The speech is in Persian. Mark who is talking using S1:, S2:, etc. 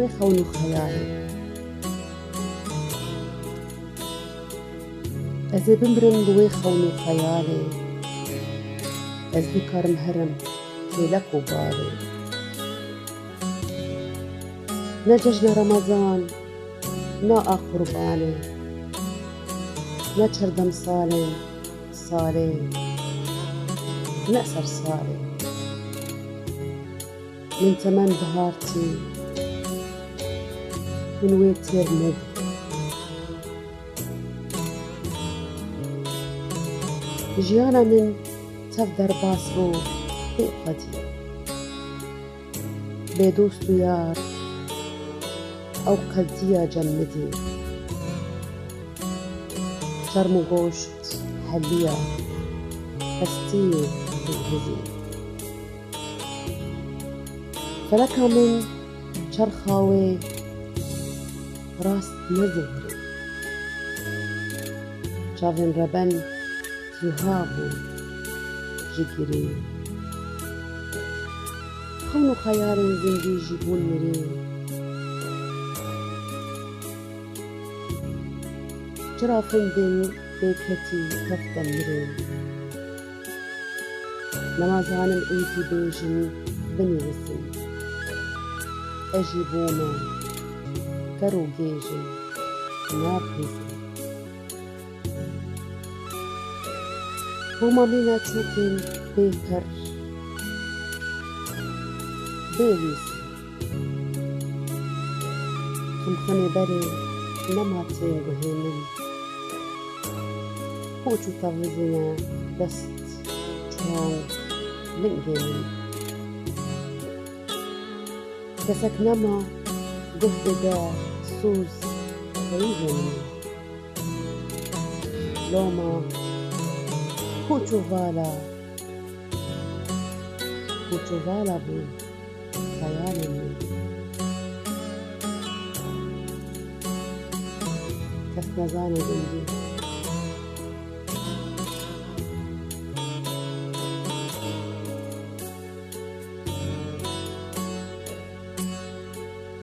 S1: وێ خەون و خەیاڵێ ئەزێ بمرم بوێ خەون و خەیاڵێ ئەس بیکەڕم هەرم کێلەک و باڵێ نە جەژنە ڕەمەزان نا ئا قوربانێ نە چەردەم ساڵێن ساڵێ نە سەر ساڵێ من تەمەن بەهارتی من وێ تێر نەبوو ژیانە من تەف دەرباس بوو بێقەدی بێ دۆست و یار ئەو قەدیە جەمدی شەرم و گۆشت هەلیە هەستی هزی فەلەکە من چەرخاوێ ڕاست نەزێترێ چاوێن ڕەبەن زوها بوو ژگیری خەون و خەیارên زیندî jî bûn mirî çira findên bêketî tef de mirê nemazanim êdî bêjim binivîsim ez jî bû me ker û gêjim nabihîzim Hûma mîna çûkên bêker bêwîsim xemxemê berê nema tê guhê min pûç û tevizîne dest çûran lingê min kesek nema guh dide sûz xeyîrê min loma pûç û vala bû xeyalê min kes nezane gundî